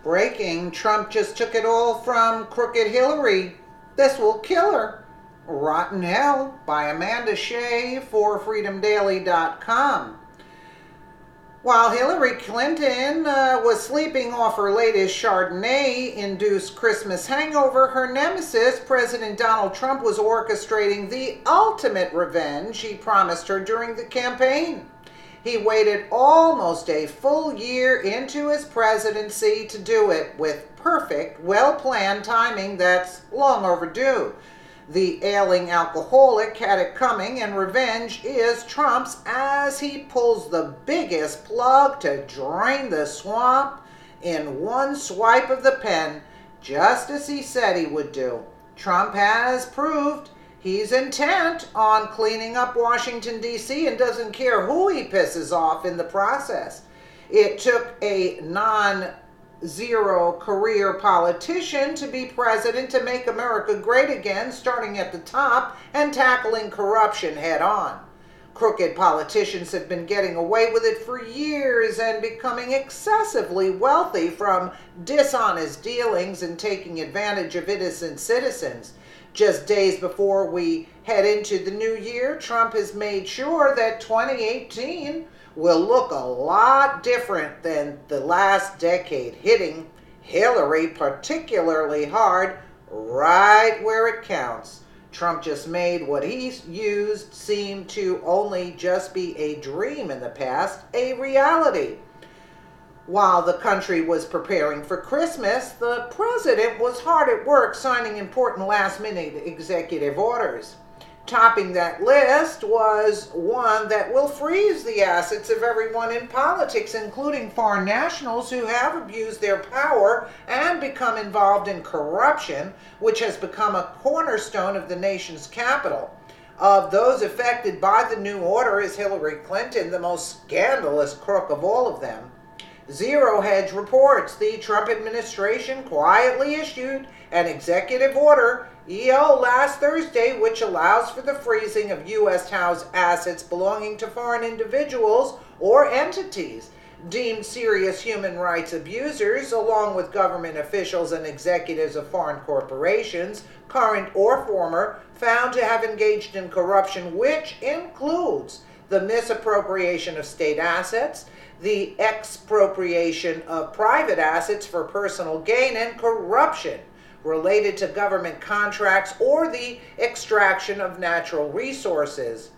Breaking, Trump just took it all from crooked Hillary. This will kill her. Rotten Hell by Amanda Shea for freedomdaily.com. While Hillary Clinton was sleeping off her latest Chardonnay-induced Christmas hangover, her nemesis, President Donald Trump, was orchestrating the ultimate revenge he promised her during the campaign. He waited almost a full year into his presidency to do it with perfect, well-planned timing that's long overdue. The ailing alcoholic had it coming, and revenge is Trump's as he pulls the biggest plug to drain the swamp in one swipe of the pen, just as he said he would do. Trump has proved he's intent on cleaning up Washington, D.C. and doesn't care who he pisses off in the process. It took a non-zero career politician to be president to make America great again, starting at the top and tackling corruption head on. Crooked politicians have been getting away with it for years and becoming excessively wealthy from dishonest dealings and taking advantage of innocent citizens. Just days before we head into the new year, Trump has made sure that 2018 will look a lot different than the last decade, hitting Hillary particularly hard right where it counts. Trump just made what he used seem to only just be a dream in the past a reality. While the country was preparing for Christmas, the president was hard at work signing important last-minute executive orders. Topping that list was one that will freeze the assets of everyone in politics, including foreign nationals who have abused their power and become involved in corruption, which has become a cornerstone of the nation's capital. Of those affected by the new order is Hillary Clinton, the most scandalous crook of all of them. Zero Hedge reports the Trump administration quietly issued an executive order, EO, last Thursday, which allows for the freezing of U.S. house assets belonging to foreign individuals or entities deemed serious human rights abusers, along with government officials and executives of foreign corporations, current or former, found to have engaged in corruption, which includes the misappropriation of state assets, the expropriation of private assets for personal gain, and corruption related to government contracts or the extraction of natural resources.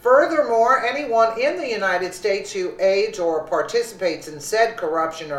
Furthermore, anyone in the United States who aids or participates in said corruption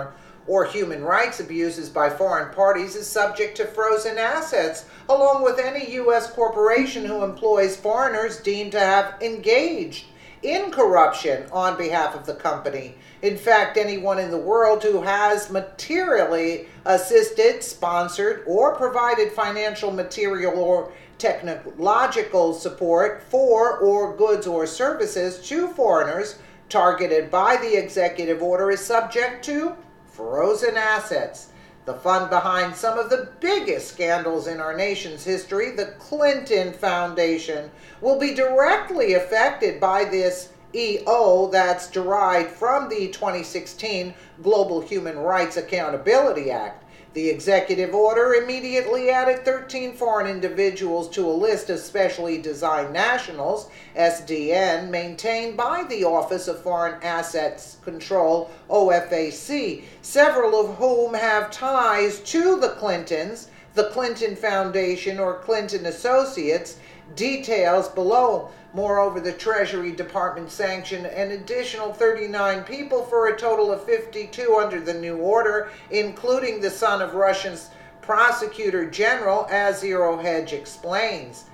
or human rights abuses by foreign parties is subject to frozen assets, along with any U.S. corporation who employs foreigners deemed to have engaged in corruption on behalf of the company. In fact, anyone in the world who has materially assisted, sponsored, or provided financial, material, or technological support for or goods or services to foreigners targeted by the executive order is subject to frozen assets. The fund behind some of the biggest scandals in our nation's history, the Clinton Foundation, will be directly affected by this EO that's derived from the 2016 Global Human Rights Accountability Act. The executive order immediately added 13 foreign individuals to a list of specially designed nationals, SDN, maintained by the Office of Foreign Assets Control, OFAC, several of whom have ties to the Clintons, the Clinton Foundation, or Clinton Associates. Details below. Moreover, the Treasury Department sanctioned an additional 39 people for a total of 52 under the new order, including the son of Russia's prosecutor general, as Zero Hedge explains.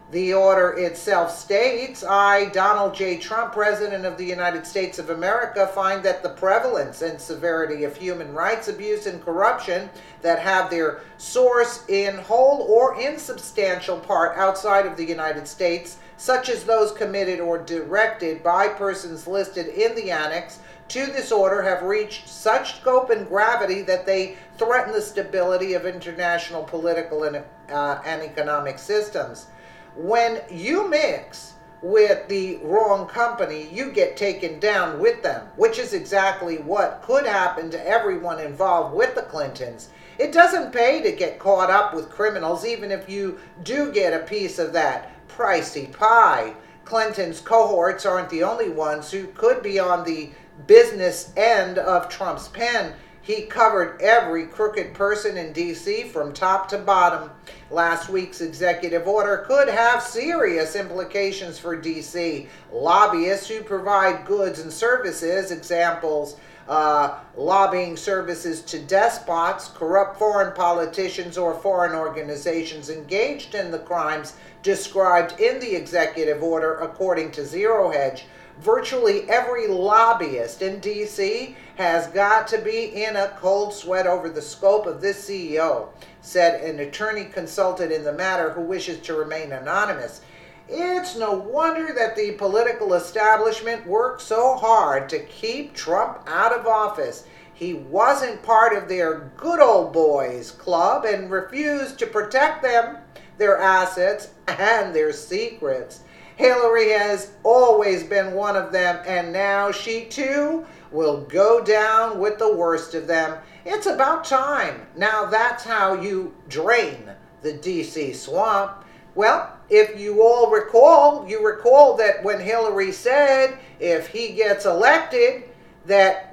The order itself states, I, Donald J. Trump, President of the United States of America, find that the prevalence and severity of human rights abuse and corruption that have their source in whole or in substantial part outside of the United States, such as those committed or directed by persons listed in the annex to this order, have reached such scope and gravity that they threaten the stability of international political and economic systems. When you mix with the wrong company, you get taken down with them, which is exactly what could happen to everyone involved with the Clintons. It doesn't pay to get caught up with criminals, even if you do get a piece of that pricey pie. Clinton's cohorts aren't the only ones who could be on the business end of Trump's pen. He covered every crooked person in D.C. from top to bottom. Last week's executive order could have serious implications for D.C. Lobbyists who provide goods and services, examples, lobbying services to despots, corrupt foreign politicians, or foreign organizations engaged in the crimes described in the executive order, according to Zero Hedge. Virtually every lobbyist in D.C. has got to be in a cold sweat over the scope of this CEO, said an attorney consulted in the matter who wishes to remain anonymous. It's no wonder that the political establishment worked so hard to keep Trump out of office. He wasn't part of their good old boys club and refused to protect them, their assets, and their secrets. Hillary has always been one of them, and now she too will go down with the worst of them. It's about time. Now that's how you drain the DC swamp. Well, if you all recall, you recall that when Hillary said if he gets elected that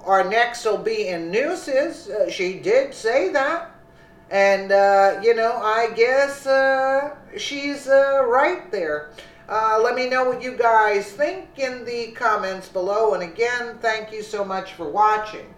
our necks will be in nooses, she did say that. And, I guess she's right there. Let me know what you guys think in the comments below. And again, thank you so much for watching.